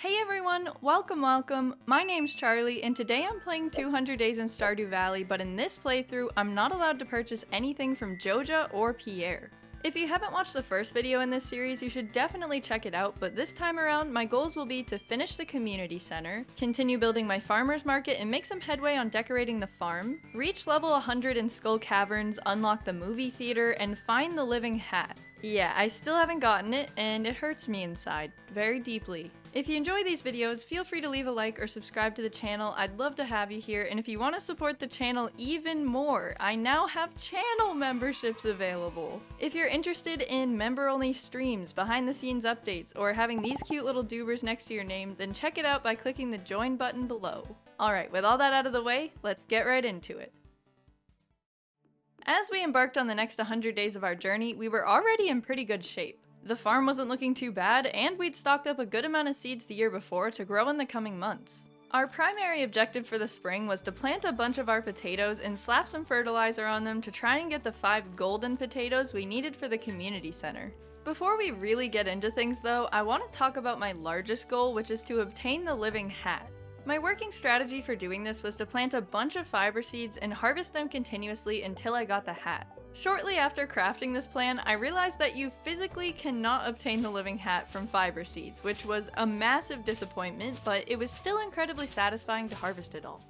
Hey everyone, welcome! My name's Charlie, and today I'm playing 200 Days in Stardew Valley, but in this playthrough, I'm not allowed to purchase anything from Joja or Pierre. If you haven't watched the first video in this series, you should definitely check it out, but this time around, my goals will be to finish the community center, continue building my farmer's market and make some headway on decorating the farm, reach level 100 in Skull Caverns, unlock the movie theater, and find the living hat. Yeah, I still haven't gotten it, and it hurts me inside, very deeply. If you enjoy these videos, feel free to leave a like or subscribe to the channel. I'd love to have you here, and if you want to support the channel even more, I now have channel memberships available. If you're interested in member-only streams, behind-the-scenes updates, or having these cute little doobers next to your name, then check it out by clicking the join button below. Alright, with all that out of the way, let's get right into it. As we embarked on the next 100 days of our journey, we were already in pretty good shape. The farm wasn't looking too bad, and we'd stocked up a good amount of seeds the year before to grow in the coming months. Our primary objective for the spring was to plant a bunch of our potatoes and slap some fertilizer on them to try and get the 5 golden potatoes we needed for the community center. Before we really get into things though, I want to talk about my largest goal, which is to obtain the living hat. My working strategy for doing this was to plant a bunch of fiber seeds and harvest them continuously until I got the hat. Shortly after crafting this plan, I realized that you physically cannot obtain the living hat from fiber seeds, which was a massive disappointment, but it was still incredibly satisfying to harvest it all.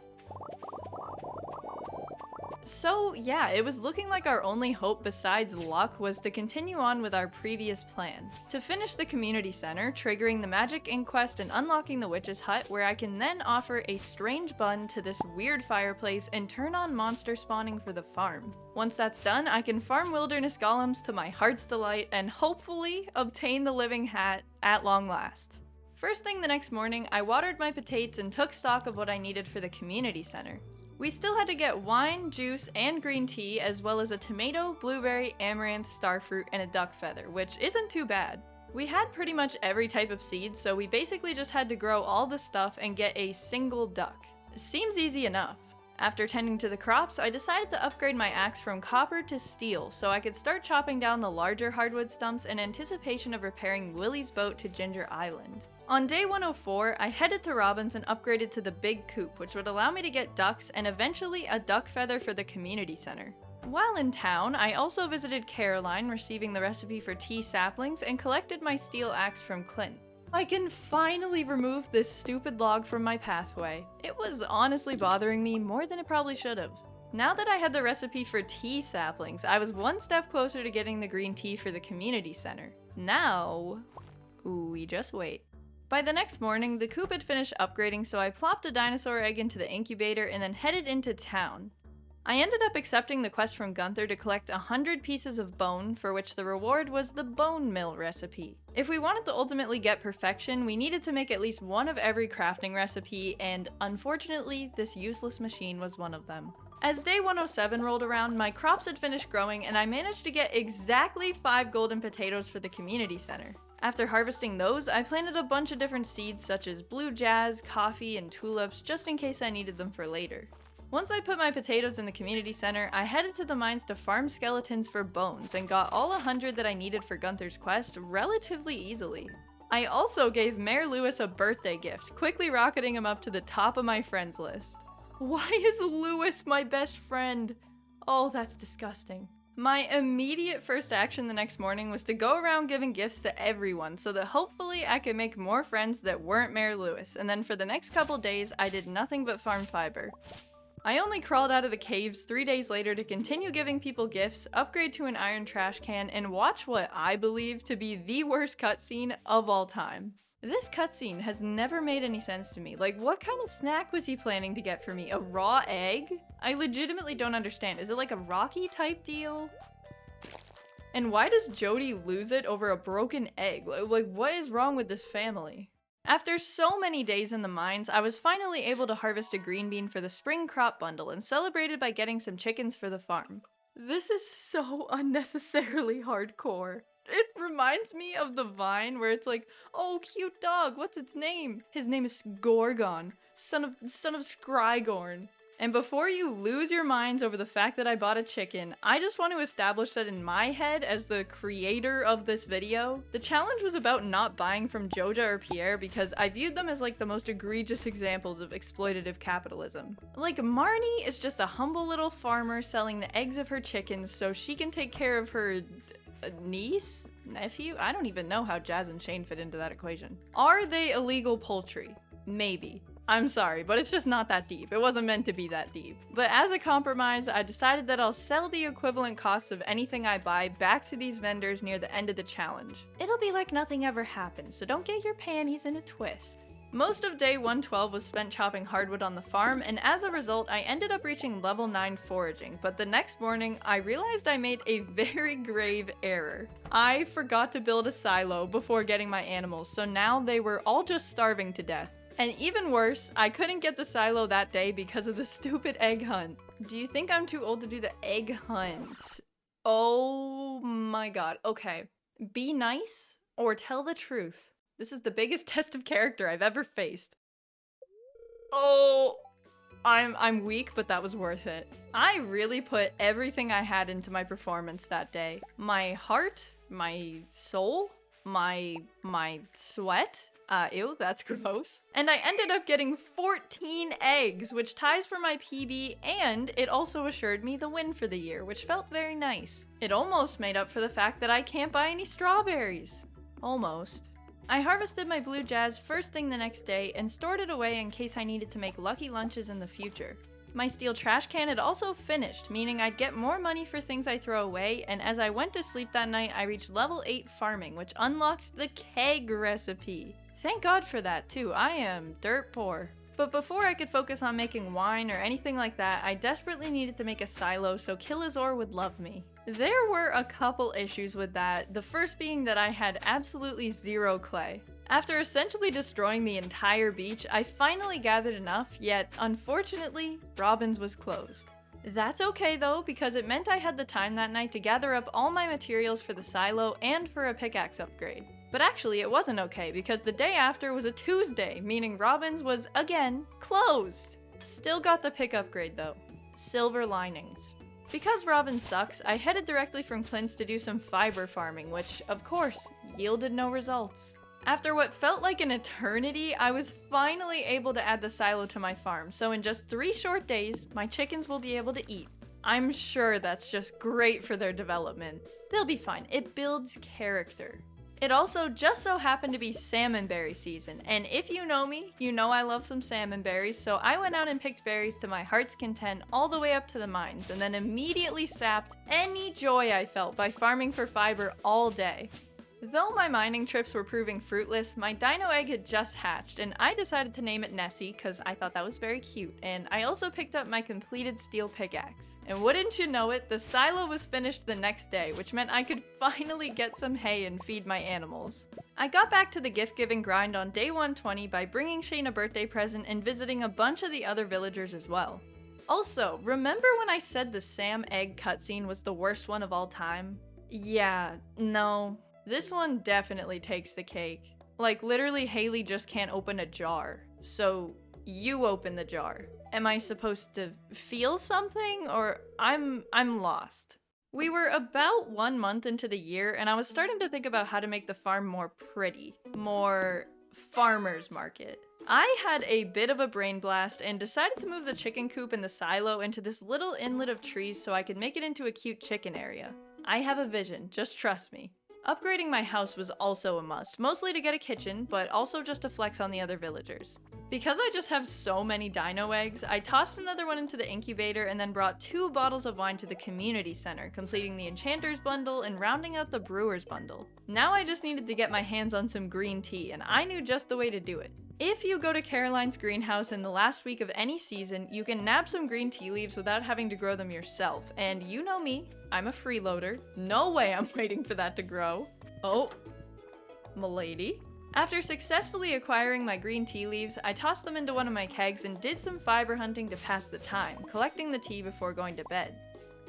So yeah, it was looking like our only hope besides luck was to continue on with our previous plan. To finish the community center, triggering the magic inquest and unlocking the witch's hut, where I can then offer a strange bun to this weird fireplace and turn on monster spawning for the farm. Once that's done, I can farm wilderness golems to my heart's delight and hopefully obtain the living hat at long last. First thing the next morning, I watered my potatoes and took stock of what I needed for the community center. We still had to get wine, juice, and green tea, as well as a tomato, blueberry, amaranth, starfruit, and a duck feather, which isn't too bad. We had pretty much every type of seed, so we basically just had to grow all the stuff and get a single duck. Seems easy enough. After tending to the crops, I decided to upgrade my axe from copper to steel, so I could start chopping down the larger hardwood stumps in anticipation of repairing Willie's boat to Ginger Island. On day 104, I headed to Robin's and upgraded to the big coop, which would allow me to get ducks and eventually a duck feather for the community center. While in town, I also visited Caroline, receiving the recipe for tea saplings, and collected my steel axe from Clint. I can finally remove this stupid log from my pathway. It was honestly bothering me more than it probably should have. Now that I had the recipe for tea saplings, I was one step closer to getting the green tea for the community center. Now, we just wait. By the next morning, the coop had finished upgrading, so I plopped a dinosaur egg into the incubator and then headed into town. I ended up accepting the quest from Gunther to collect 100 pieces of bone, for which the reward was the bone mill recipe. If we wanted to ultimately get perfection, we needed to make at least one of every crafting recipe, and unfortunately, this useless machine was one of them. As day 107 rolled around, my crops had finished growing and I managed to get exactly 5 golden potatoes for the community center. After harvesting those, I planted a bunch of different seeds such as blue jazz, coffee, and tulips just in case I needed them for later. Once I put my potatoes in the community center, I headed to the mines to farm skeletons for bones and got all 100 that I needed for Gunther's quest relatively easily. I also gave Mayor Lewis a birthday gift, quickly rocketing him up to the top of my friends list. Why is Lewis my best friend? Oh, that's disgusting. My immediate first action the next morning was to go around giving gifts to everyone so that hopefully I could make more friends that weren't Mayor Lewis, and then for the next couple days I did nothing but farm fiber. I only crawled out of the caves 3 days later to continue giving people gifts, upgrade to an iron trash can, and watch what I believe to be the worst cutscene of all time. This cutscene has never made any sense to me. Like, what kind of snack was he planning to get for me? A raw egg? I legitimately don't understand. Is it like a Rocky type deal? And why does Jody lose it over a broken egg? Like, what is wrong with this family? After so many days in the mines, I was finally able to harvest a green bean for the spring crop bundle and celebrated by getting some chickens for the farm. This is so unnecessarily hardcore. It reminds me of the Vine where it's like, oh, cute dog, what's its name? His name is Gorgon, son of Scrygorn. And before you lose your minds over the fact that I bought a chicken, I just want to establish that in my head, as the creator of this video, the challenge was about not buying from Joja or Pierre because I viewed them as like the most egregious examples of exploitative capitalism. Like, Marnie is just a humble little farmer selling the eggs of her chickens so she can take care of her niece? Nephew? I don't even know how Jazz and Shane fit into that equation. Are they illegal poultry? Maybe. I'm sorry, but it's just not that deep. It wasn't meant to be that deep. But as a compromise, I decided that I'll sell the equivalent cost of anything I buy back to these vendors near the end of the challenge. It'll be like nothing ever happened, so don't get your panties in a twist. Most of day 112 was spent chopping hardwood on the farm, and as a result, I ended up reaching level 9 foraging, but the next morning, I realized I made a very grave error. I forgot to build a silo before getting my animals, so now they were all just starving to death. And even worse, I couldn't get the silo that day because of the stupid egg hunt. Do you think I'm too old to do the egg hunt? Oh my god. Okay. Be nice or tell the truth. This is the biggest test of character I've ever faced. Oh, I'm weak, but that was worth it. I really put everything I had into my performance that day. My heart, my soul, my sweat. Ew, that's gross. And I ended up getting 14 eggs, which ties for my PB, and it also assured me the win for the year, which felt very nice. It almost made up for the fact that I can't buy any strawberries. Almost. I harvested my blue jazz first thing the next day and stored it away in case I needed to make lucky lunches in the future. My steel trash can had also finished, meaning I'd get more money for things I throw away, and as I went to sleep that night, I reached level 8 farming, which unlocked the keg recipe. Thank God for that, too. I am dirt poor. But before I could focus on making wine or anything like that, I desperately needed to make a silo so Killazor would love me. There were a couple issues with that, the first being that I had absolutely zero clay. After essentially destroying the entire beach, I finally gathered enough, yet unfortunately, Robin's was closed. That's okay though, because it meant I had the time that night to gather up all my materials for the silo and for a pickaxe upgrade. But actually it wasn't okay, because the day after was a Tuesday, meaning Robin's was, again, closed. Still got the pick upgrade though. Silver linings. Because Robin sucks, I headed directly from Clint's to do some fiber farming, which, of course, yielded no results. After what felt like an eternity, I was finally able to add the silo to my farm, so in just 3 short days, my chickens will be able to eat. I'm sure that's just great for their development. They'll be fine. It builds character. It also just so happened to be salmonberry season, and if you know me, you know I love some salmonberries, so I went out and picked berries to my heart's content all the way up to the mines, and then immediately sapped any joy I felt by farming for fiber all day. Though my mining trips were proving fruitless, my dino egg had just hatched, and I decided to name it Nessie because I thought that was very cute, and I also picked up my completed steel pickaxe. And wouldn't you know it, the silo was finished the next day, which meant I could finally get some hay and feed my animals. I got back to the gift-giving grind on day 120 by bringing Shane a birthday present and visiting a bunch of the other villagers as well. Also, remember when I said the Sam egg cutscene was the worst one of all time? Yeah, no. This one definitely takes the cake. Like, literally, Haley just can't open a jar. So, you open the jar. Am I supposed to feel something, or I'm lost? We were about 1 month into the year, and I was starting to think about how to make the farm more pretty. More farmer's market. I had a bit of a brain blast and decided to move the chicken coop and the silo into this little inlet of trees so I could make it into a cute chicken area. I have a vision, just trust me. Upgrading my house was also a must, mostly to get a kitchen, but also just to flex on the other villagers. Because I just have so many dino eggs, I tossed another one into the incubator and then brought 2 bottles of wine to the community center, completing the Enchanter's bundle and rounding out the Brewer's bundle. Now I just needed to get my hands on some green tea, and I knew just the way to do it. If you go to Caroline's greenhouse in the last week of any season, you can nab some green tea leaves without having to grow them yourself, and you know me, I'm a freeloader. No way I'm waiting for that to grow. Oh, m'lady. After successfully acquiring my green tea leaves, I tossed them into one of my kegs and did some fiber hunting to pass the time, collecting the tea before going to bed.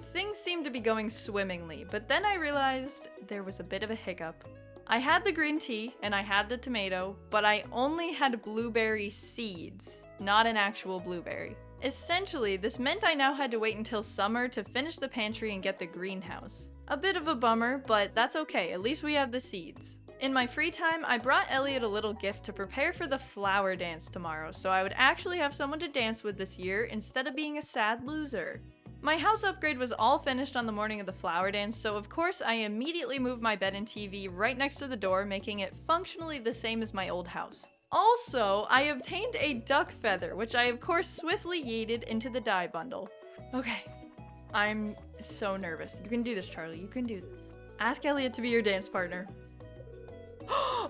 Things seemed to be going swimmingly, but then I realized there was a bit of a hiccup. I had the green tea and I had the tomato, but I only had blueberry seeds, not an actual blueberry. Essentially, this meant I now had to wait until summer to finish the pantry and get the greenhouse. A bit of a bummer, but that's okay, at least we have the seeds. In my free time, I brought Elliot a little gift to prepare for the flower dance tomorrow, so I would actually have someone to dance with this year instead of being a sad loser. My house upgrade was all finished on the morning of the flower dance, so of course I immediately moved my bed and TV right next to the door, making it functionally the same as my old house. Also, I obtained a duck feather, which I of course swiftly yeeted into the dye bundle. Okay, I'm so nervous. You can do this, Charlie, you can do this. Ask Elliot to be your dance partner.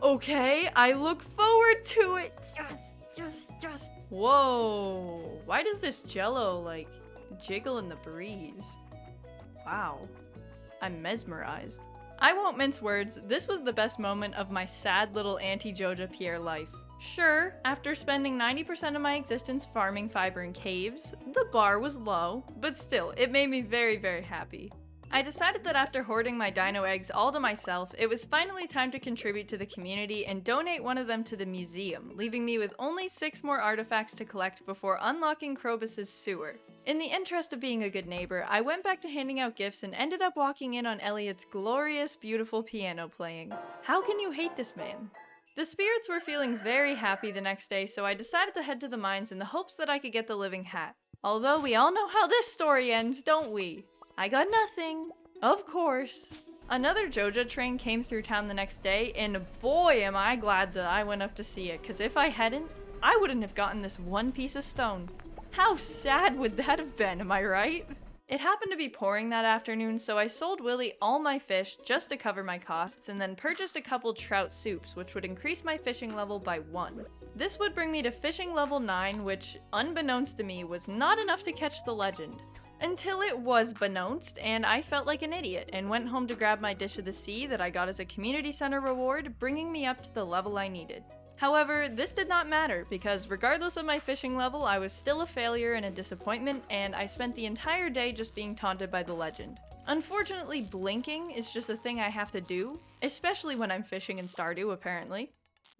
Okay, I look forward to it. Yes, yes, yes. Whoa, why does this jello, like, jiggle in the breeze? Wow, I'm mesmerized. I won't mince words, this was the best moment of my sad little Auntie Joja Pierre life. Sure, after spending 90% of my existence farming fiber in caves, the bar was low, but still, it made me very, very happy. I decided that after hoarding my dino eggs all to myself, it was finally time to contribute to the community and donate one of them to the museum, leaving me with only 6 more artifacts to collect before unlocking Krobus's sewer. In the interest of being a good neighbor, I went back to handing out gifts and ended up walking in on Elliot's glorious, beautiful piano playing. How can you hate this man? The spirits were feeling very happy the next day, so I decided to head to the mines in the hopes that I could get the living hat. Although we all know how this story ends, don't we? I got nothing. Of course. Another Joja train came through town the next day, and boy am I glad that I went up to see it, cause if I hadn't, I wouldn't have gotten this one piece of stone. How sad would that have been, am I right? It happened to be pouring that afternoon, so I sold Willie all my fish just to cover my costs, and then purchased a couple trout soups, which would increase my fishing level by 1. This would bring me to fishing level 9, which, unbeknownst to me, was not enough to catch the legend. Until it was beknownst, and I felt like an idiot, and went home to grab my dish of the sea that I got as a community center reward, bringing me up to the level I needed. However, this did not matter, because regardless of my fishing level, I was still a failure and a disappointment, and I spent the entire day just being taunted by the legend. Unfortunately, blinking is just a thing I have to do, especially when I'm fishing in Stardew, apparently.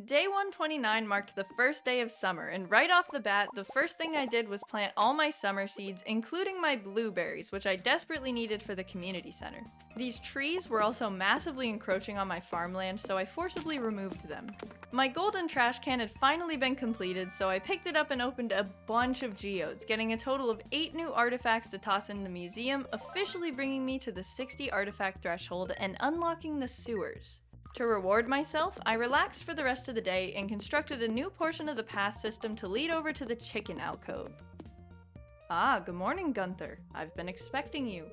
Day 129 marked the first day of summer, and right off the bat, the first thing I did was plant all my summer seeds, including my blueberries, which I desperately needed for the community center. These trees were also massively encroaching on my farmland, so I forcibly removed them. My golden trash can had finally been completed, so I picked it up and opened a bunch of geodes, getting a total of 8 new artifacts to toss in the museum, officially bringing me to the 60 artifact threshold and unlocking the sewers. To reward myself, I relaxed for the rest of the day and constructed a new portion of the path system to lead over to the chicken alcove. Ah, good morning, Gunther. I've been expecting you.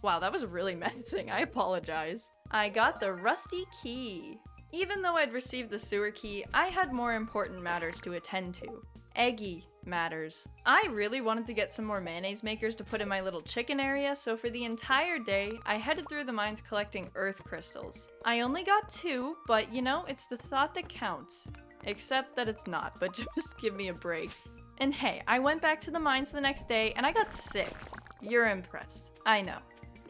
Wow, that was really menacing. I apologize. I got the rusty key. Even though I'd received the sewer key, I had more important matters to attend to. Eggy matters. I really wanted to get some more mayonnaise makers to put in my little chicken area, so for the entire day, I headed through the mines collecting earth crystals. I only got 2, but you know, it's the thought that counts. Except that it's not, but just give me a break. And hey, I went back to the mines the next day and I got 6. You're impressed. I know.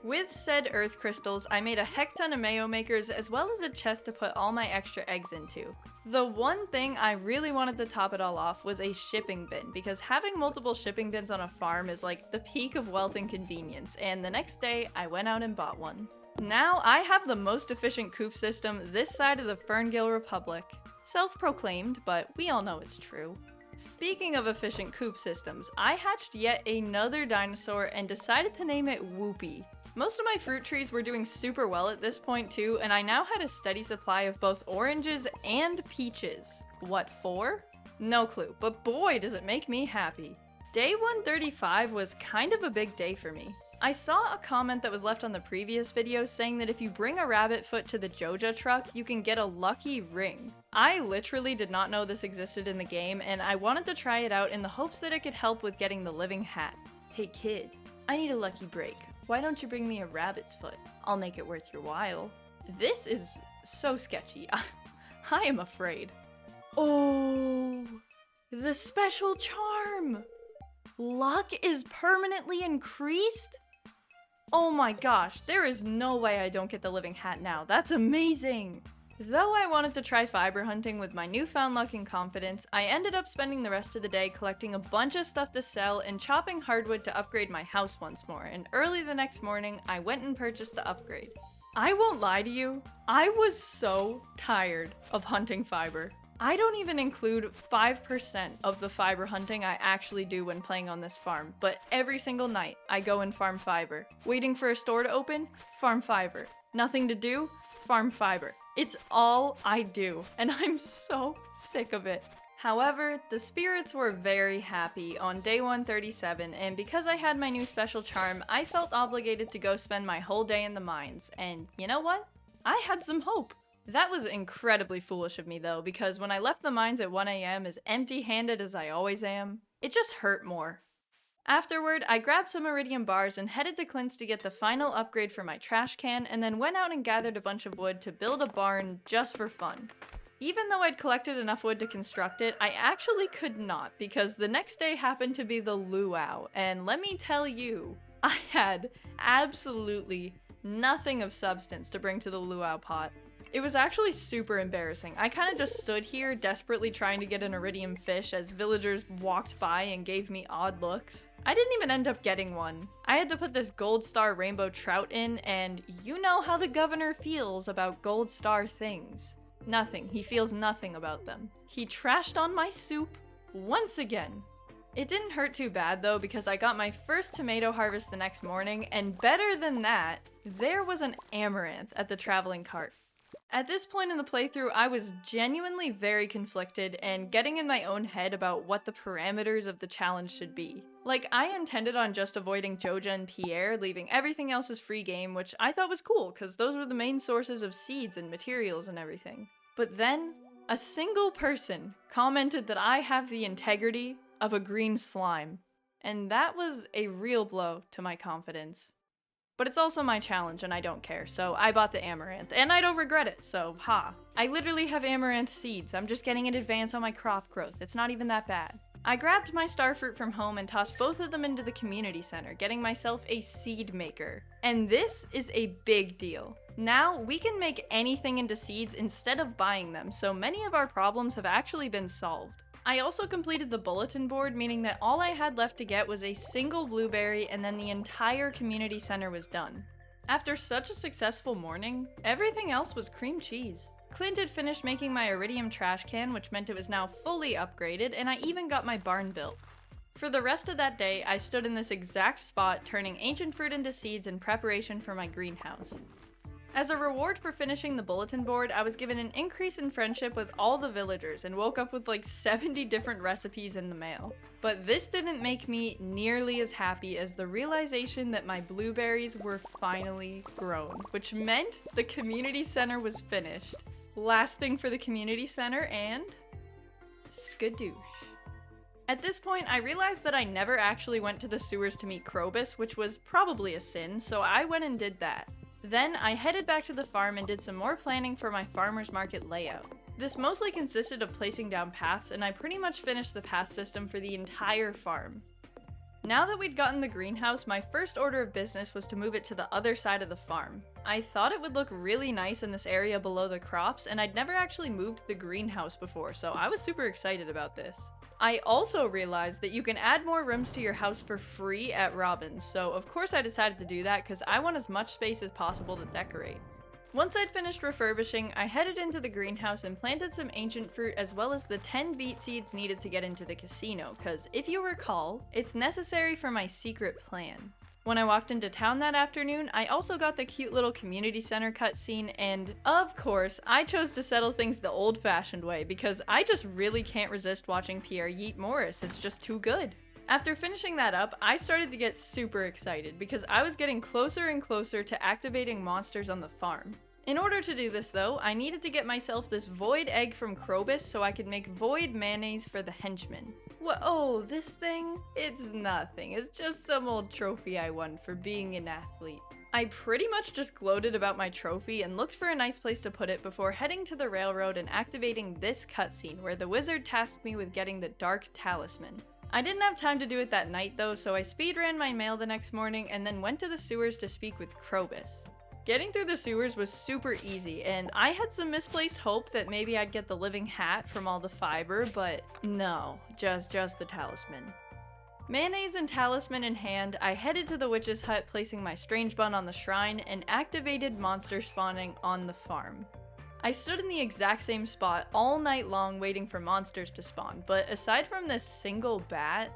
With said earth crystals, I made a heck ton of mayo makers as well as a chest to put all my extra eggs into. The one thing I really wanted to top it all off was a shipping bin, because having multiple shipping bins on a farm is like the peak of wealth and convenience, and the next day I went out and bought one. Now I have the most efficient coop system this side of the Ferngill Republic. Self-proclaimed, but we all know it's true. Speaking of efficient coop systems, I hatched yet another dinosaur and decided to name it Whoopie. Most of my fruit trees were doing super well at this point too, and I now had a steady supply of both oranges and peaches. What for? No clue, but boy does it make me happy. Day 135 was kind of a big day for me. I saw a comment that was left on the previous video saying that if you bring a rabbit foot to the Joja truck, you can get a lucky ring. I literally did not know this existed in the game, and I wanted to try it out in the hopes that it could help with getting the living hat. Hey kid, I need a lucky break. Why don't you bring me a rabbit's foot? I'll make it worth your while. This is so sketchy. I am afraid. Oh, the special charm! Luck is permanently increased? Oh my gosh, there is no way I don't get the living hat now. That's amazing! Though I wanted to try fiber hunting with my newfound luck and confidence, I ended up spending the rest of the day collecting a bunch of stuff to sell and chopping hardwood to upgrade my house once more, and early the next morning, I went and purchased the upgrade. I won't lie to you, I was so tired of hunting fiber. I don't even include 5% of the fiber hunting I actually do when playing on this farm, but every single night I go and farm fiber. Waiting for a store to open? Farm fiber. Nothing to do? Farm fiber. It's all I do, and I'm so sick of it. However, the spirits were very happy on day 137, and because I had my new special charm, I felt obligated to go spend my whole day in the mines, and you know what? I had some hope. That was incredibly foolish of me though, because when I left the mines at 1 AM as empty-handed as I always am, it just hurt more. Afterward, I grabbed some iridium bars and headed to Clint's to get the final upgrade for my trash can, and then went out and gathered a bunch of wood to build a barn just for fun. Even though I'd collected enough wood to construct it, I actually could not, because the next day happened to be the Luau, and let me tell you, I had absolutely nothing of substance to bring to the Luau pot. It was actually super embarrassing. I kind of just stood here desperately trying to get an iridium fish as villagers walked by and gave me odd looks. I didn't even end up getting one. I had to put this gold star rainbow trout in, and you know how the governor feels about gold star things. Nothing. He feels nothing about them. He trashed on my soup once again. It didn't hurt too bad though, because I got my first tomato harvest the next morning, and better than that, there was an amaranth at the traveling cart. At this point in the playthrough, I was genuinely very conflicted and getting in my own head about what the parameters of the challenge should be. Like, I intended on just avoiding Joja and Pierre, leaving everything else as free game, which I thought was cool, because those were the main sources of seeds and materials and everything. But then, a single person commented that I have the integrity of a green slime. And that was a real blow to my confidence. But it's also my challenge and I don't care, so I bought the amaranth, and I don't regret it, so ha. I literally have amaranth seeds, I'm just getting in advance on my crop growth, it's not even that bad. I grabbed my starfruit from home and tossed both of them into the community center, getting myself a seed maker. And this is a big deal. Now, we can make anything into seeds instead of buying them, so many of our problems have actually been solved. I also completed the bulletin board, meaning that all I had left to get was a single blueberry and then the entire community center was done. After such a successful morning, everything else was cream cheese. Clint had finished making my iridium trash can, which meant it was now fully upgraded, and I even got my barn built. For the rest of that day, I stood in this exact spot, turning ancient fruit into seeds in preparation for my greenhouse. As a reward for finishing the bulletin board, I was given an increase in friendship with all the villagers and woke up with like 70 different recipes in the mail. But this didn't make me nearly as happy as the realization that my blueberries were finally grown, which meant the community center was finished. Last thing for the community center, and skadoosh. At this point, I realized that I never actually went to the sewers to meet Krobus, which was probably a sin, so I went and did that. Then, I headed back to the farm and did some more planning for my farmer's market layout. This mostly consisted of placing down paths, and I pretty much finished the path system for the entire farm. Now that we'd gotten the greenhouse, my first order of business was to move it to the other side of the farm. I thought it would look really nice in this area below the crops, and I'd never actually moved the greenhouse before, so I was super excited about this. I also realized that you can add more rooms to your house for free at Robin's, so of course I decided to do that because I want as much space as possible to decorate. Once I'd finished refurbishing, I headed into the greenhouse and planted some ancient fruit as well as the 10 beet seeds needed to get into the casino, because if you recall, it's necessary for my secret plan. When I walked into town that afternoon, I also got the cute little community center cutscene, and of course, I chose to settle things the old-fashioned way because I just really can't resist watching Pierre yeet Morris, it's just too good. After finishing that up, I started to get super excited because I was getting closer and closer to activating monsters on the farm. In order to do this though, I needed to get myself this void egg from Krobus so I could make void mayonnaise for the henchmen. Whoa, this thing? It's nothing, it's just some old trophy I won for being an athlete. I pretty much just gloated about my trophy and looked for a nice place to put it before heading to the railroad and activating this cutscene where the wizard tasked me with getting the Dark Talisman. I didn't have time to do it that night though, so I speedran my mail the next morning and then went to the sewers to speak with Krobus. Getting through the sewers was super easy, and I had some misplaced hope that maybe I'd get the living hat from all the fiber, but no, just the talisman. Mayonnaise and talisman in hand, I headed to the witch's hut, placing my strange bun on the shrine, and activated monster spawning on the farm. I stood in the exact same spot all night long waiting for monsters to spawn, but aside from this single bat,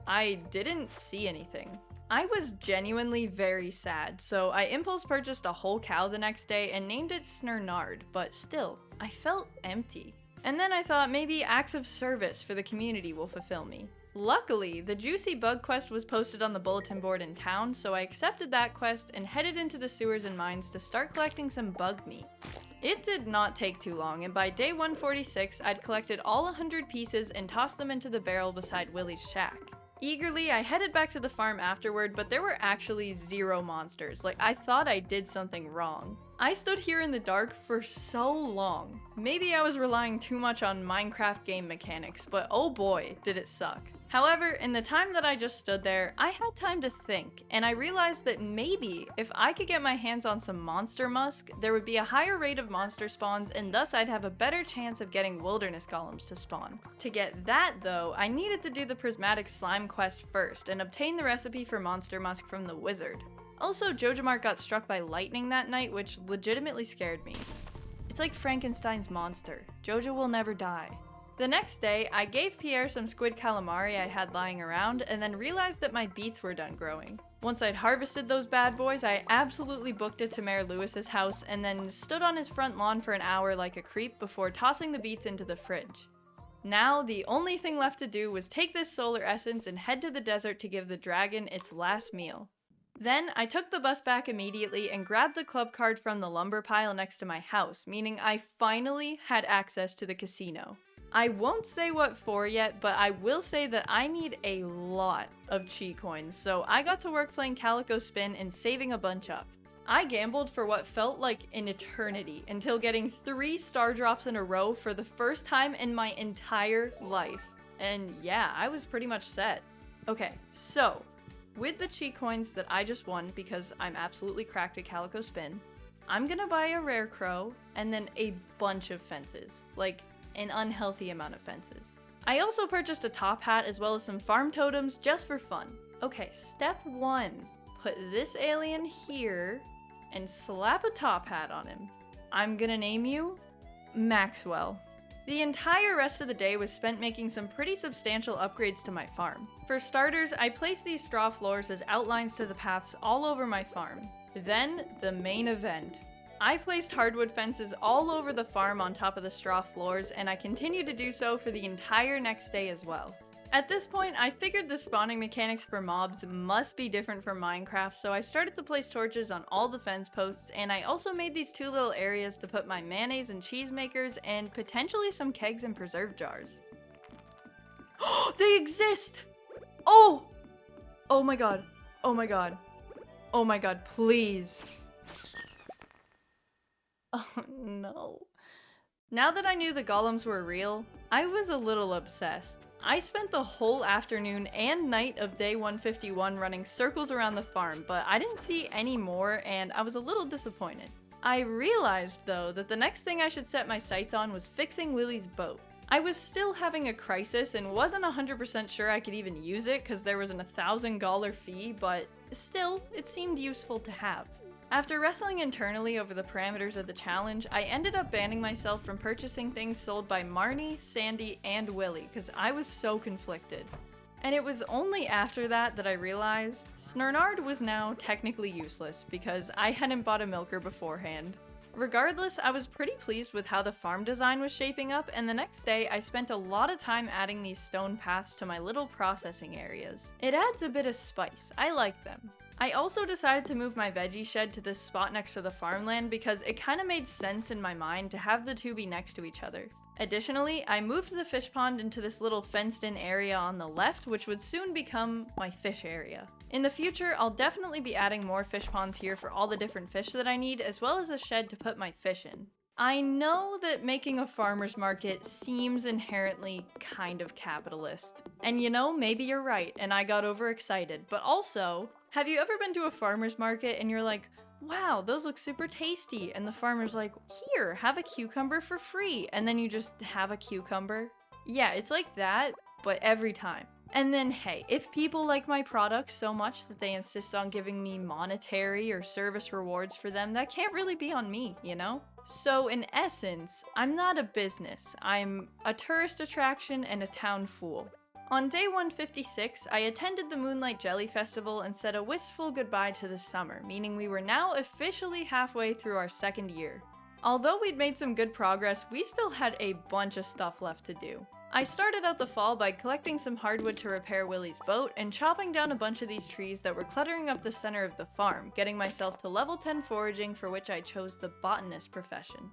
I didn't see anything. I was genuinely very sad, so I impulse purchased a whole cow the next day and named it Snurnard, but still, I felt empty. And then I thought maybe acts of service for the community will fulfill me. Luckily, the Juicy Bug quest was posted on the bulletin board in town, so I accepted that quest and headed into the sewers and mines to start collecting some bug meat. It did not take too long, and by day 146, I'd collected all 100 pieces and tossed them into the barrel beside Willie's shack. Eagerly, I headed back to the farm afterward, but there were actually 0 monsters. Like, I thought I did something wrong. I stood here in the dark for so long. Maybe I was relying too much on Minecraft game mechanics, but oh boy, did it suck. However, in the time that I just stood there, I had time to think, and I realized that maybe if I could get my hands on some monster musk, there would be a higher rate of monster spawns, and thus I'd have a better chance of getting wilderness golems to spawn. To get that though, I needed to do the prismatic slime quest first, and obtain the recipe for monster musk from the wizard. Also, Joja got struck by lightning that night, which legitimately scared me. It's like Frankenstein's monster. Joja will never die. The next day, I gave Pierre some squid calamari I had lying around, and then realized that my beets were done growing. Once I'd harvested those bad boys, I absolutely booked it to Mayor Lewis's house, and then stood on his front lawn for an hour like a creep before tossing the beets into the fridge. Now, the only thing left to do was take this solar essence and head to the desert to give the dragon its last meal. Then, I took the bus back immediately and grabbed the club card from the lumber pile next to my house, meaning I finally had access to the casino. I won't say what for yet, but I will say that I need a lot of chi coins, so I got to work playing Calico Spin and saving a bunch up. I gambled for what felt like an eternity until getting 3 star drops in a row for the first time in my entire life. And yeah, I was pretty much set. Okay, so with the chi coins that I just won because I'm absolutely cracked at Calico Spin, I'm gonna buy a rare crow and then a bunch of fences. Like, an unhealthy amount of fences. I also purchased a top hat as well as some farm totems just for fun. Okay, step 1. Put this alien here and slap a top hat on him. I'm gonna name you Maxwell. The entire rest of the day was spent making some pretty substantial upgrades to my farm. For starters, I placed these straw floors as outlines to the paths all over my farm. Then, the main event. I placed hardwood fences all over the farm on top of the straw floors, and I continued to do so for the entire next day as well. At this point, I figured the spawning mechanics for mobs must be different from Minecraft, so I started to place torches on all the fence posts, and I also made these 2 little areas to put my mayonnaise and cheese makers, and potentially some kegs and preserve jars. They exist! Oh! Oh my god. Oh my god. Oh my god, please. Oh no. Now that I knew the golems were real, I was a little obsessed. I spent the whole afternoon and night of day 151 running circles around the farm, but I didn't see any more and I was a little disappointed. I realized though that the next thing I should set my sights on was fixing Willie's boat. I was still having a crisis and wasn't 100% sure I could even use it because there was an $1,000 fee, but still, it seemed useful to have. After wrestling internally over the parameters of the challenge, I ended up banning myself from purchasing things sold by Marnie, Sandy, and Willie because I was so conflicted. And it was only after that I realized Snurnard was now technically useless because I hadn't bought a milker beforehand. Regardless, I was pretty pleased with how the farm design was shaping up, and the next day I spent a lot of time adding these stone paths to my little processing areas. It adds a bit of spice, I like them. I also decided to move my veggie shed to this spot next to the farmland because it kind of made sense in my mind to have the 2 be next to each other. Additionally, I moved the fish pond into this little fenced-in area on the left, which would soon become my fish area. In the future, I'll definitely be adding more fish ponds here for all the different fish that I need, as well as a shed to put my fish in. I know that making a farmer's market seems inherently kind of capitalist. And you know, maybe you're right, and I got overexcited, but also, have you ever been to a farmer's market and you're like, wow, those look super tasty. And the farmer's like, here, have a cucumber for free. And then you just have a cucumber. Yeah, it's like that, but every time. And then, hey, if people like my products so much that they insist on giving me monetary or service rewards for them, that can't really be on me, you know? So in essence, I'm not a business. I'm a tourist attraction and a town fool. On day 156, I attended the Moonlight Jelly Festival and said a wistful goodbye to the summer, meaning we were now officially halfway through our second year. Although we'd made some good progress, we still had a bunch of stuff left to do. I started out the fall by collecting some hardwood to repair Willie's boat and chopping down a bunch of these trees that were cluttering up the center of the farm, getting myself to level 10 foraging, for which I chose the botanist profession.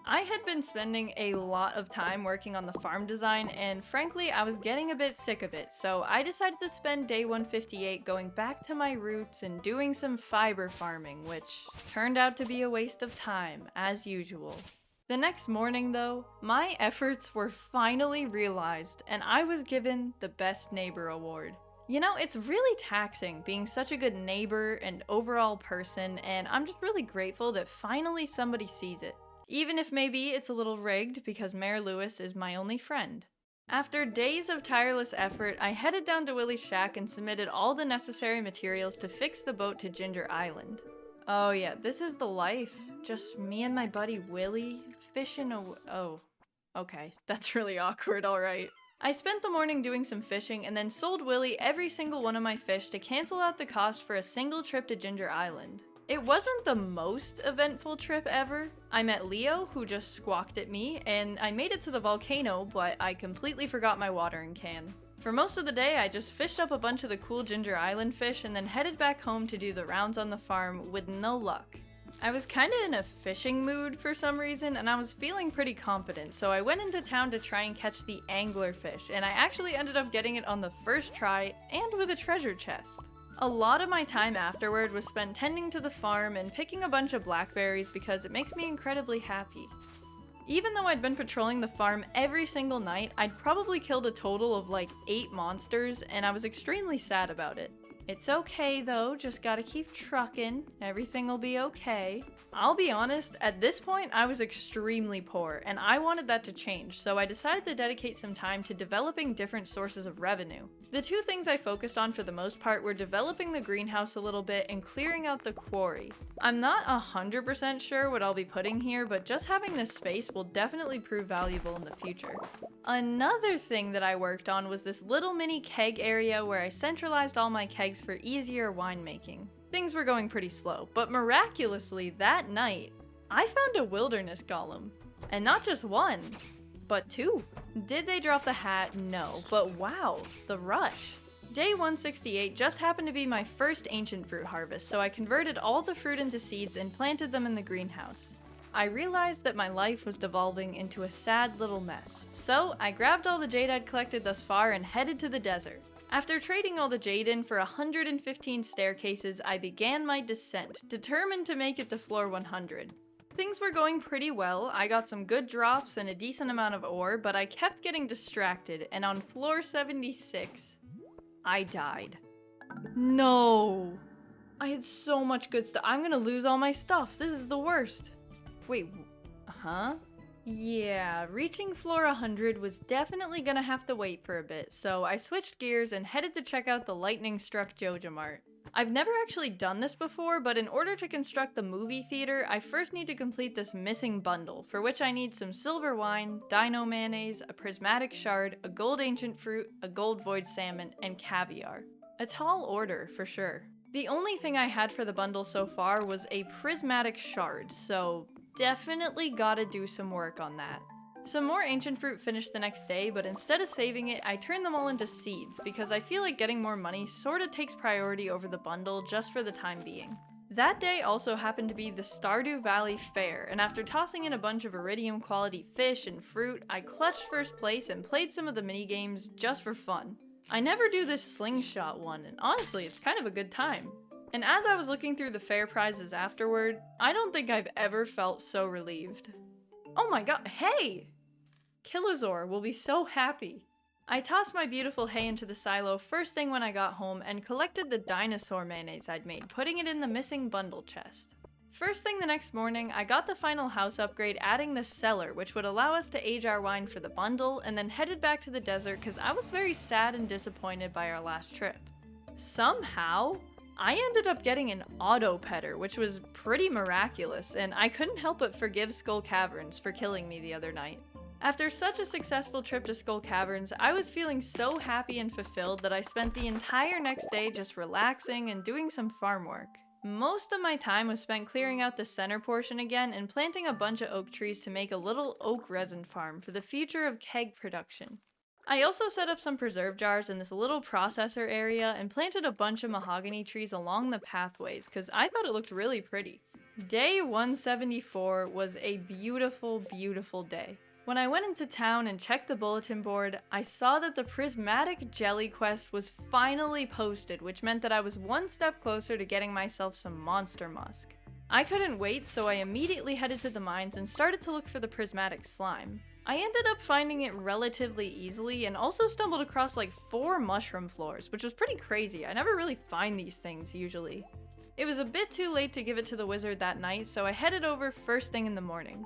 I had been spending a lot of time working on the farm design, and frankly I was getting a bit sick of it, so I decided to spend day 158 going back to my roots and doing some fiber farming, which turned out to be a waste of time, as usual. The next morning, though, my efforts were finally realized, and I was given the Best Neighbor Award. You know, it's really taxing being such a good neighbor and overall person, and I'm just really grateful that finally somebody sees it. Even if maybe it's a little rigged because Mayor Lewis is my only friend. After days of tireless effort, I headed down to Willie's shack and submitted all the necessary materials to fix the boat to Ginger Island. Oh yeah, this is the life. Just me and my buddy Willie, fishing oh, okay, that's really awkward, alright. I spent the morning doing some fishing and then sold Willie every single one of my fish to cancel out the cost for a single trip to Ginger Island. It wasn't the most eventful trip ever. I met Leo, who just squawked at me, and I made it to the volcano, but I completely forgot my watering can. For most of the day, I just fished up a bunch of the cool Ginger Island fish and then headed back home to do the rounds on the farm with no luck. I was kinda in a fishing mood for some reason, and I was feeling pretty confident, so I went into town to try and catch the anglerfish, and I actually ended up getting it on the first try and with a treasure chest. A lot of my time afterward was spent tending to the farm and picking a bunch of blackberries because it makes me incredibly happy. Even though I'd been patrolling the farm every single night, I'd probably killed a total of like 8 monsters, and I was extremely sad about it. It's okay though, just gotta keep trucking, everything will be okay. I'll be honest, at this point I was extremely poor, and I wanted that to change, so I decided to dedicate some time to developing different sources of revenue. The two things I focused on for the most part were developing the greenhouse a little bit and clearing out the quarry. I'm not 100% sure what I'll be putting here, but just having this space will definitely prove valuable in the future. Another thing that I worked on was this little mini keg area where I centralized all my kegs for easier winemaking. Things were going pretty slow, but miraculously that night, I found a wilderness golem. And not just one, but 2. Did they drop the hat? No, but wow, the rush. Day 168 just happened to be my first ancient fruit harvest, so I converted all the fruit into seeds and planted them in the greenhouse. I realized that my life was devolving into a sad little mess, so I grabbed all the jade I'd collected thus far and headed to the desert. After trading all the jade in for 115 staircases, I began my descent, determined to make it to floor 100. Things were going pretty well, I got some good drops and a decent amount of ore, but I kept getting distracted, and on floor 76, I died. No! I had so much good stuff. I'm gonna lose all my stuff. This is the worst. Wait, huh? Yeah, reaching floor 100 was definitely gonna have to wait for a bit, so I switched gears and headed to check out the lightning-struck Joja Mart. I've never actually done this before, but in order to construct the movie theater, I first need to complete this missing bundle, for which I need some silver wine, dino mayonnaise, a prismatic shard, a gold ancient fruit, a gold void salmon, and caviar. A tall order, for sure. The only thing I had for the bundle so far was a prismatic shard, so definitely gotta do some work on that. Some more ancient fruit finished the next day, but instead of saving it, I turned them all into seeds because I feel like getting more money sorta takes priority over the bundle just for the time being. That day also happened to be the Stardew Valley Fair, and after tossing in a bunch of iridium quality fish and fruit, I clutched first place and played some of the minigames just for fun. I never do this slingshot one, and honestly, it's kind of a good time. And as I was looking through the fair prizes afterward, I don't think I've ever felt so relieved. Oh my god, hey! Kilazor will be so happy. I tossed my beautiful hay into the silo first thing when I got home and collected the dinosaur mayonnaise I'd made, putting it in the missing bundle chest. First thing the next morning, I got the final house upgrade adding the cellar, which would allow us to age our wine for the bundle, and then headed back to the desert because I was very sad and disappointed by our last trip. Somehow, I ended up getting an auto petter, which was pretty miraculous, and I couldn't help but forgive Skull Caverns for killing me the other night. After such a successful trip to Skull Caverns, I was feeling so happy and fulfilled that I spent the entire next day just relaxing and doing some farm work. Most of my time was spent clearing out the center portion again and planting a bunch of oak trees to make a little oak resin farm for the future of keg production. I also set up some preserve jars in this little processor area and planted a bunch of mahogany trees along the pathways because I thought it looked really pretty. Day 174 was a beautiful, beautiful day. When I went into town and checked the bulletin board, I saw that the Prismatic Jelly quest was finally posted, which meant that I was one step closer to getting myself some monster musk. I couldn't wait, so I immediately headed to the mines and started to look for the prismatic slime. I ended up finding it relatively easily and also stumbled across like 4 mushroom floors, which was pretty crazy. I never really find these things usually. It was a bit too late to give it to the wizard that night, so I headed over first thing in the morning.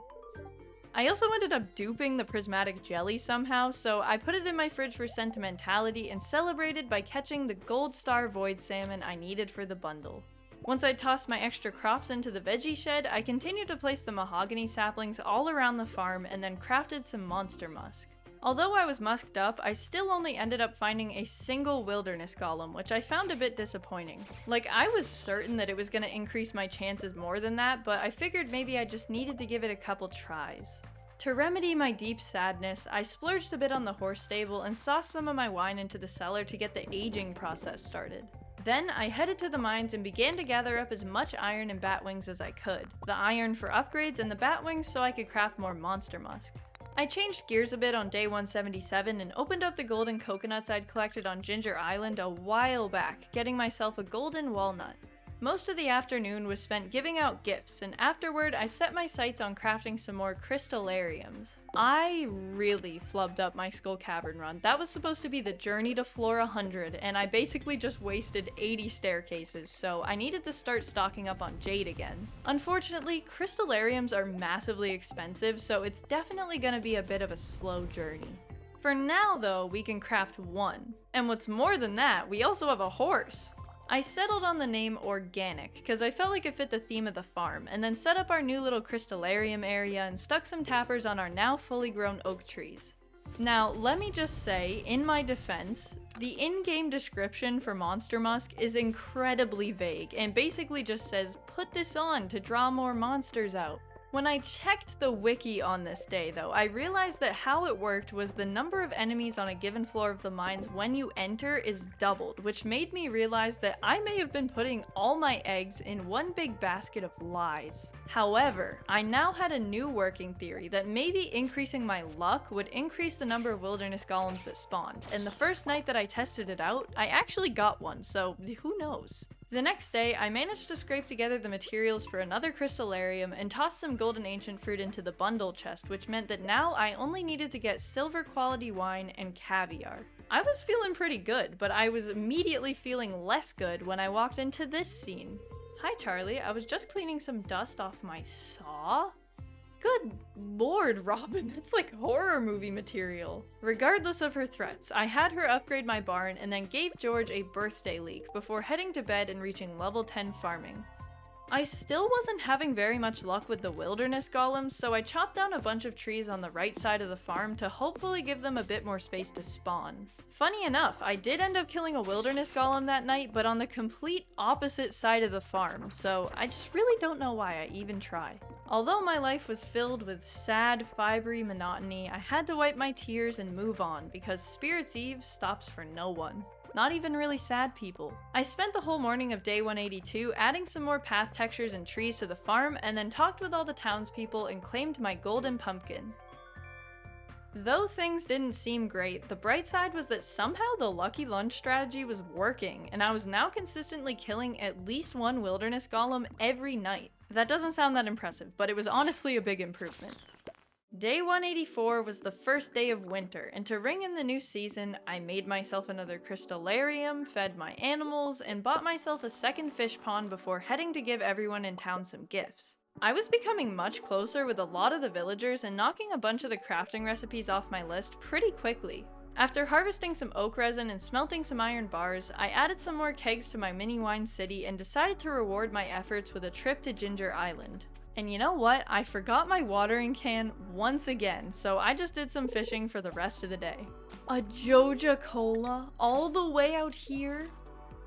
I also ended up duping the prismatic jelly somehow, so I put it in my fridge for sentimentality and celebrated by catching the gold star void salmon I needed for the bundle. Once I tossed my extra crops into the veggie shed, I continued to place the mahogany saplings all around the farm and then crafted some monster musk. Although I was musked up, I still only ended up finding a single wilderness golem, which I found a bit disappointing. Like, I was certain that it was gonna increase my chances more than that, but I figured maybe I just needed to give it a couple tries. To remedy my deep sadness, I splurged a bit on the horse stable and sauced some of my wine into the cellar to get the aging process started. Then I headed to the mines and began to gather up as much iron and bat wings as I could. The iron for upgrades and the bat wings so I could craft more monster musk. I changed gears a bit on day 177 and opened up the golden coconuts I'd collected on Ginger Island a while back, getting myself a golden walnut. Most of the afternoon was spent giving out gifts, and afterward I set my sights on crafting some more crystallariums. I really flubbed up my Skull Cavern run. That was supposed to be the journey to floor 100, and I basically just wasted 80 staircases, so I needed to start stocking up on jade again. Unfortunately, crystallariums are massively expensive, so it's definitely gonna be a bit of a slow journey. For now though, we can craft 1. And what's more than that, we also have a horse! I settled on the name Organic, because I felt like it fit the theme of the farm, and then set up our new little crystallarium area and stuck some tappers on our now fully grown oak trees. Now, let me just say, in my defense, the in-game description for Monster Musk is incredibly vague, and basically just says, put this on to draw more monsters out. When I checked the wiki on this day though, I realized that how it worked was the number of enemies on a given floor of the mines when you enter is doubled, which made me realize that I may have been putting all my eggs in one big basket of lies. However, I now had a new working theory that maybe increasing my luck would increase the number of wilderness golems that spawned, and the first night that I tested it out, I actually got one, so who knows? The next day, I managed to scrape together the materials for another crystallarium and toss some golden ancient fruit into the bundle chest, which meant that now I only needed to get silver quality wine and caviar. I was feeling pretty good, but I was immediately feeling less good when I walked into this scene. Hi Charlie, I was just cleaning some dust off my saw. Good lord, Robin, that's like horror movie material. Regardless of her threats, I had her upgrade my barn and then gave George a birthday leak before heading to bed and reaching level 10 farming. I still wasn't having very much luck with the wilderness golems, so I chopped down a bunch of trees on the right side of the farm to hopefully give them a bit more space to spawn. Funny enough, I did end up killing a wilderness golem that night, but on the complete opposite side of the farm, so I just really don't know why I even tried. Although my life was filled with sad, fibery monotony, I had to wipe my tears and move on because Spirit's Eve stops for no one. Not even really sad people. I spent the whole morning of day 182 adding some more path textures and trees to the farm and then talked with all the townspeople and claimed my golden pumpkin. Though things didn't seem great, the bright side was that somehow the lucky lunch strategy was working and I was now consistently killing at least one wilderness golem every night. That doesn't sound that impressive, but it was honestly a big improvement. Day 184 was the first day of winter, and to ring in the new season, I made myself another crystallarium, fed my animals, and bought myself a second fish pond before heading to give everyone in town some gifts. I was becoming much closer with a lot of the villagers and knocking a bunch of the crafting recipes off my list pretty quickly. After harvesting some oak resin and smelting some iron bars, I added some more kegs to my mini wine city and decided to reward my efforts with a trip to Ginger Island. And you know what? I forgot my watering can once again, so I just did some fishing for the rest of the day. A Joja Cola all the way out here?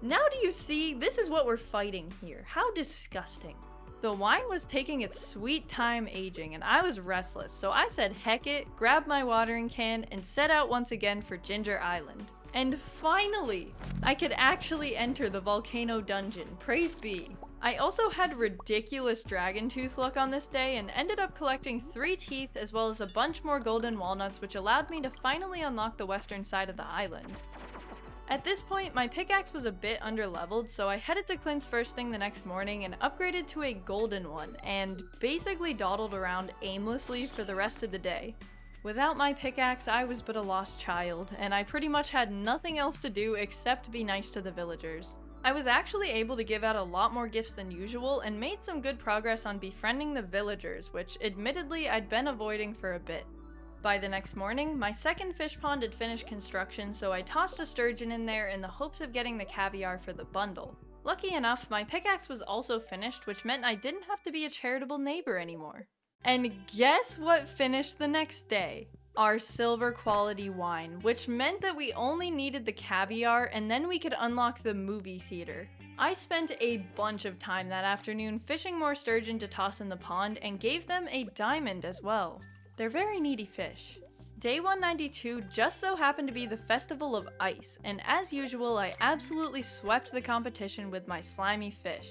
Now do you see? This is what we're fighting here. How disgusting. The wine was taking its sweet time aging and I was restless, so I said heck it, grabbed my watering can, and set out once again for Ginger Island. And finally, I could actually enter the volcano dungeon, praise be. I also had ridiculous dragon tooth luck on this day and ended up collecting 3 teeth as well as a bunch more golden walnuts, which allowed me to finally unlock the western side of the island. At this point, my pickaxe was a bit underleveled, so I headed to Clint's first thing the next morning and upgraded to a golden one, and basically dawdled around aimlessly for the rest of the day. Without my pickaxe, I was but a lost child, and I pretty much had nothing else to do except be nice to the villagers. I was actually able to give out a lot more gifts than usual and made some good progress on befriending the villagers, which admittedly I'd been avoiding for a bit. By the next morning, my second fish pond had finished construction, so I tossed a sturgeon in there in the hopes of getting the caviar for the bundle. Lucky enough, my pickaxe was also finished, which meant I didn't have to be a charitable neighbor anymore. And guess what finished the next day? Our silver quality wine, which meant that we only needed the caviar and then we could unlock the movie theater. I spent a bunch of time that afternoon fishing more sturgeon to toss in the pond and gave them a diamond as well. They're very needy fish. Day 192 just so happened to be the Festival of Ice, and as usual, I absolutely swept the competition with my slimy fish.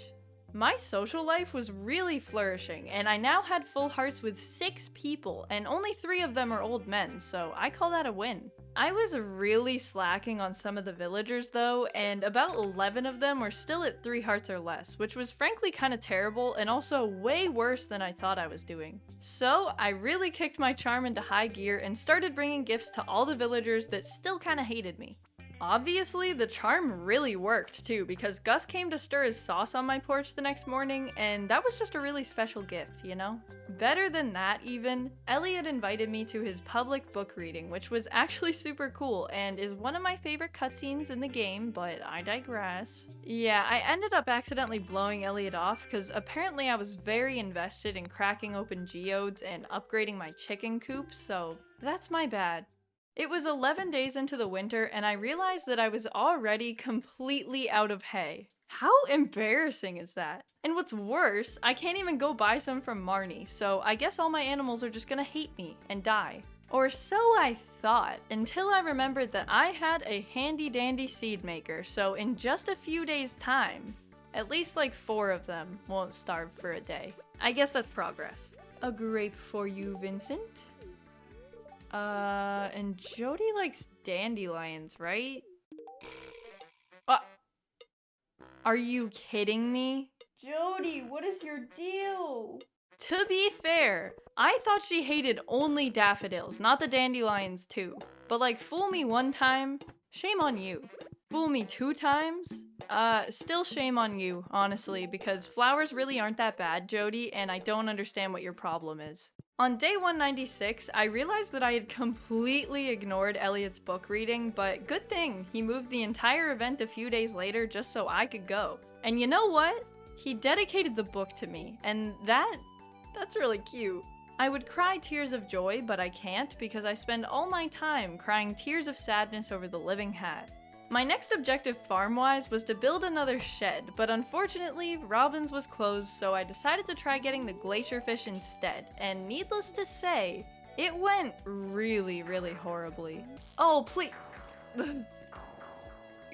My social life was really flourishing, and I now had full hearts with 6 people, and only 3 of them are old men, so I call that a win. I was really slacking on some of the villagers though, and about 11 of them were still at 3 hearts or less, which was frankly kinda terrible and also way worse than I thought I was doing. So I really kicked my charm into high gear and started bringing gifts to all the villagers that still kinda hated me. Obviously, the charm really worked too, because Gus came to stir his sauce on my porch the next morning, and that was just a really special gift, you know? Better than that even, Elliot invited me to his public book reading, which was actually super cool, and is one of my favorite cutscenes in the game, but I digress. Yeah, I ended up accidentally blowing Elliot off, because apparently I was very invested in cracking open geodes and upgrading my chicken coop, so that's my bad. It was 11 days into the winter, and I realized that I was already completely out of hay. How embarrassing is that? And what's worse, I can't even go buy some from Marnie, so I guess all my animals are just gonna hate me and die. Or so I thought, until I remembered that I had a handy-dandy seed maker, so in just a few days' time, at least like 4 of them won't starve for a day. I guess that's progress. A grape for you, Vincent. And Jody likes dandelions, right? Are you kidding me? Jody, what is your deal? To be fair, I thought she hated only daffodils, not the dandelions too. But like, fool me 1 time, shame on you. Fool me 2 times? Still shame on you, honestly, because flowers really aren't that bad, Jody, and I don't understand what your problem is. On day 196, I realized that I had completely ignored Elliot's book reading, but good thing, he moved the entire event a few days later just so I could go. And you know what? He dedicated the book to me, and that's really cute. I would cry tears of joy, but I can't because I spend all my time crying tears of sadness over the living hat. My next objective farm-wise was to build another shed, but unfortunately, Robin's was closed, so I decided to try getting the glacier fish instead, and needless to say, it went really, really horribly. Oh, please.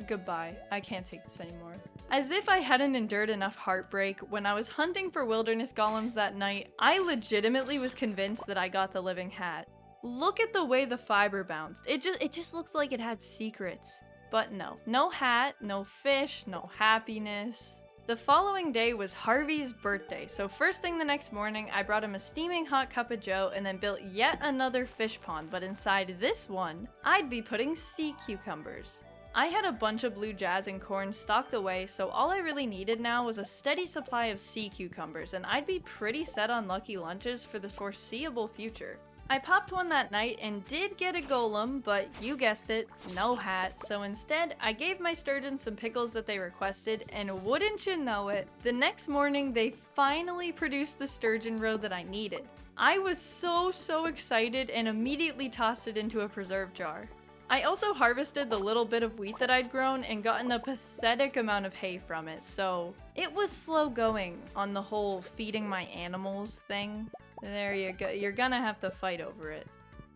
Goodbye. I can't take this anymore. As if I hadn't endured enough heartbreak, when I was hunting for wilderness golems that night, I legitimately was convinced that I got the living hat. Look at the way the fiber bounced. It just looked like it had secrets. But no hat, no fish, no happiness. The following day was Harvey's birthday, so first thing the next morning, I brought him a steaming hot cup of joe and then built yet another fish pond, but inside this one, I'd be putting sea cucumbers. I had a bunch of blue jazz and corn stocked away, so all I really needed now was a steady supply of sea cucumbers, and I'd be pretty set on lucky lunches for the foreseeable future. I popped one that night and did get a golem, but you guessed it, no hat, so instead I gave my sturgeon some pickles that they requested, and wouldn't you know it, the next morning they finally produced the sturgeon roe that I needed. I was so excited and immediately tossed it into a preserve jar. I also harvested the little bit of wheat that I'd grown and gotten a pathetic amount of hay from it, so it was slow going on the whole feeding my animals thing. There you go, you're gonna have to fight over it.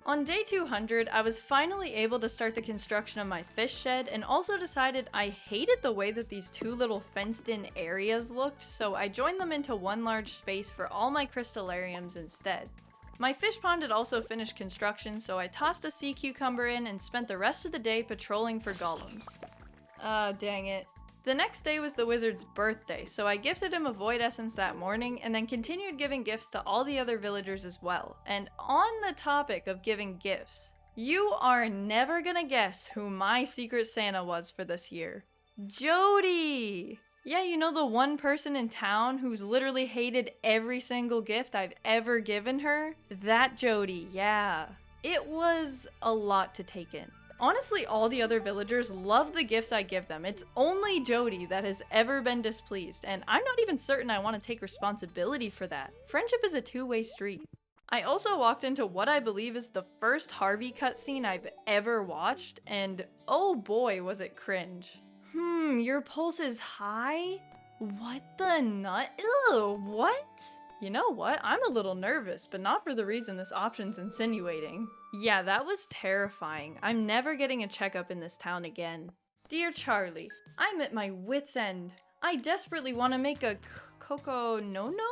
On day 200, I was finally able to start the construction of my fish shed and also decided I hated the way that these two little fenced-in areas looked, so I joined them into one large space for all my crystallariums instead. My fish pond had also finished construction, so I tossed a sea cucumber in and spent the rest of the day patrolling for golems. Dang it. The next day was the wizard's birthday, so I gifted him a void essence that morning and then continued giving gifts to all the other villagers as well. And on the topic of giving gifts, you are never gonna guess who my secret Santa was for this year. Jody! Yeah, you know the one person in town who's literally hated every single gift I've ever given her? That Jody, yeah. It was a lot to take in. Honestly, all the other villagers love the gifts I give them. It's only Jody that has ever been displeased, and I'm not even certain I want to take responsibility for that. Friendship is a two-way street. I also walked into what I believe is the first Harvey cutscene I've ever watched, and oh boy was it cringe. Your pulse is high? What the nut? Ew, what? You know what? I'm a little nervous, but not for the reason this option's insinuating. Yeah, that was terrifying. I'm never getting a checkup in this town again. Dear Charlie, I'm at my wit's end. I desperately want to make a Coco no-no?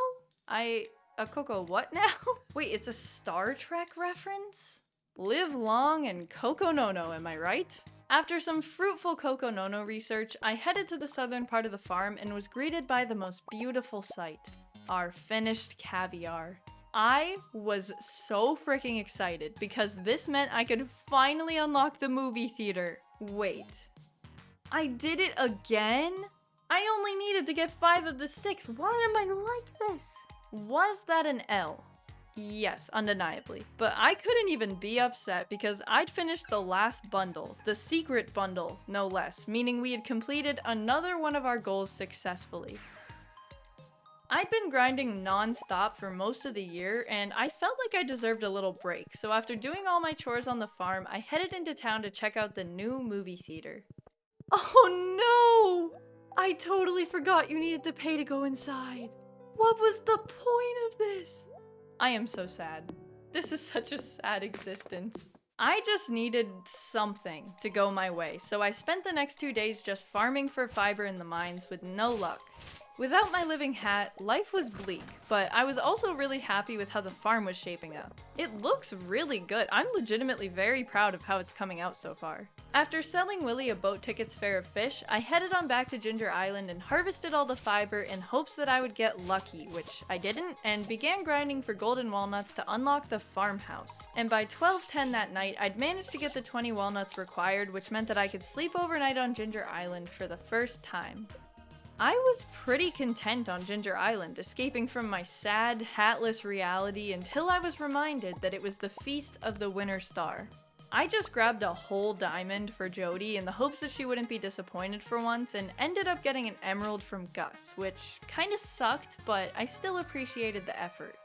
A Coco what now? Wait, it's a Star Trek reference? Live long and Coco no-no, am I right? After some fruitful Coco no-no research, I headed to the southern part of the farm and was greeted by the most beautiful sight. Our finished caviar. I was so freaking excited because this meant I could finally unlock the movie theater. Wait, I did it again? I only needed to get 5 of the 6. Why am I like this? Was that an L? Yes, undeniably. But I couldn't even be upset because I'd finished the last bundle, the secret bundle, no less, meaning we had completed another one of our goals successfully. I'd been grinding non-stop for most of the year, and I felt like I deserved a little break, so after doing all my chores on the farm, I headed into town to check out the new movie theater. Oh no! I totally forgot you needed to pay to go inside. What was the point of this? I am so sad. This is such a sad existence. I just needed something to go my way, so I spent the next 2 days just farming for fiber in the mines with no luck. Without my living hat, life was bleak, but I was also really happy with how the farm was shaping up. It looks really good. I'm legitimately very proud of how it's coming out so far. After selling Willie a boat ticket's fare of fish, I headed on back to Ginger Island and harvested all the fiber in hopes that I would get lucky, which I didn't, and began grinding for golden walnuts to unlock the farmhouse. And by 12:10 that night, I'd managed to get the 20 walnuts required, which meant that I could sleep overnight on Ginger Island for the first time. I was pretty content on Ginger Island, escaping from my sad, hatless reality until I was reminded that it was the Feast of the Winter Star. I just grabbed a whole diamond for Jody in the hopes that she wouldn't be disappointed for once, and ended up getting an emerald from Gus, which kinda sucked, but I still appreciated the effort.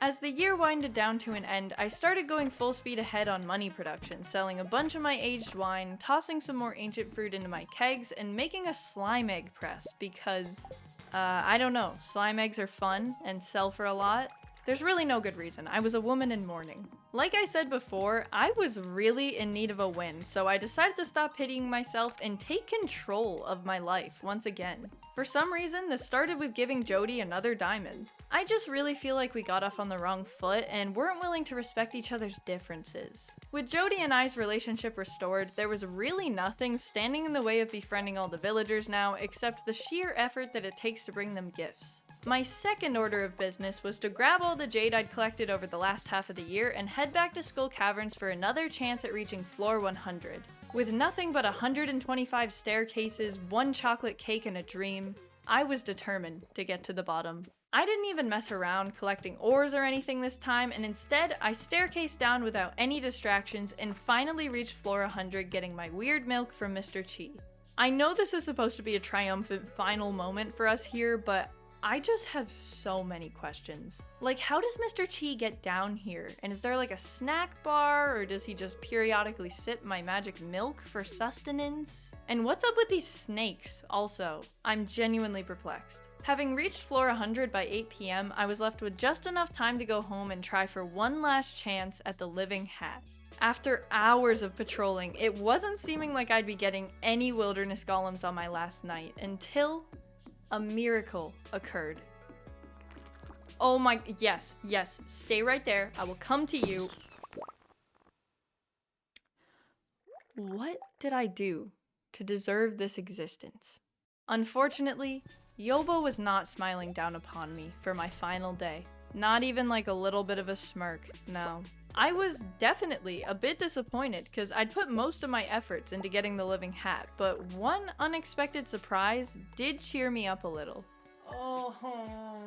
As the year winded down to an end, I started going full speed ahead on money production, selling a bunch of my aged wine, tossing some more ancient fruit into my kegs, and making a slime egg press because, I don't know, slime eggs are fun and sell for a lot. There's really no good reason. I was a woman in mourning. Like I said before, I was really in need of a win, so I decided to stop pitying myself and take control of my life once again. For some reason, this started with giving Jody another diamond. I just really feel like we got off on the wrong foot and weren't willing to respect each other's differences. With Jody and I's relationship restored, there was really nothing standing in the way of befriending all the villagers now except the sheer effort that it takes to bring them gifts. My second order of business was to grab all the jade I'd collected over the last half of the year and head back to Skull Caverns for another chance at reaching floor 100. With nothing but 125 staircases, one chocolate cake, and a dream, I was determined to get to the bottom. I didn't even mess around collecting ores or anything this time, and instead I staircased down without any distractions and finally reached floor 100 getting my weird milk from Mr. Chi. I know this is supposed to be a triumphant final moment for us here, but I just have so many questions. Like, how does Mr. Chi get down here? And is there like a snack bar, or does he just periodically sip my magic milk for sustenance? And what's up with these snakes, also? I'm genuinely perplexed. Having reached floor 100 by 8 PM, I was left with just enough time to go home and try for one last chance at the living hat. After hours of patrolling, it wasn't seeming like I'd be getting any wilderness golems on my last night until a miracle occurred. Oh my, yes, stay right there. I will come to you. What did I do to deserve this existence? Unfortunately, Yobo was not smiling down upon me for my final day. Not even like a little bit of a smirk, no. I was definitely a bit disappointed because I'd put most of my efforts into getting the living hat, but one unexpected surprise did cheer me up a little. Oh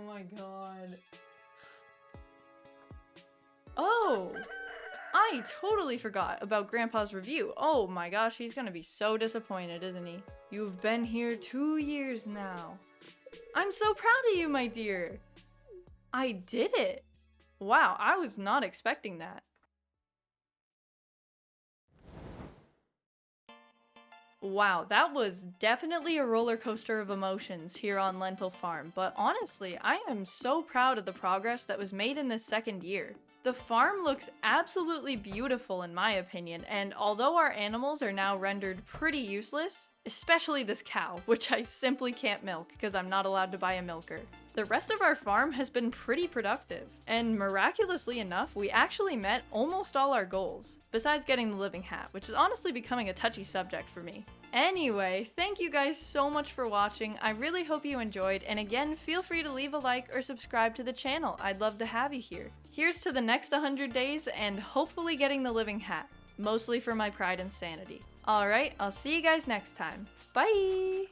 my god. Oh! I totally forgot about Grandpa's review. Oh my gosh, he's gonna be so disappointed, isn't he? You've been here 2 years now. I'm so proud of you, my dear. I did it. Wow, I was not expecting that. Wow, that was definitely a roller coaster of emotions here on Lentil Farm, but honestly, I am so proud of the progress that was made in this second year. The farm looks absolutely beautiful in my opinion, and although our animals are now rendered pretty useless, especially this cow, which I simply can't milk because I'm not allowed to buy a milker, the rest of our farm has been pretty productive. And miraculously enough, we actually met almost all our goals, besides getting the living hat, which is honestly becoming a touchy subject for me. Anyway, thank you guys so much for watching. I really hope you enjoyed, and again, feel free to leave a like or subscribe to the channel. I'd love to have you here. Here's to the next 100 days and hopefully getting the living hat, mostly for my pride and sanity. Alright, I'll see you guys next time. Bye!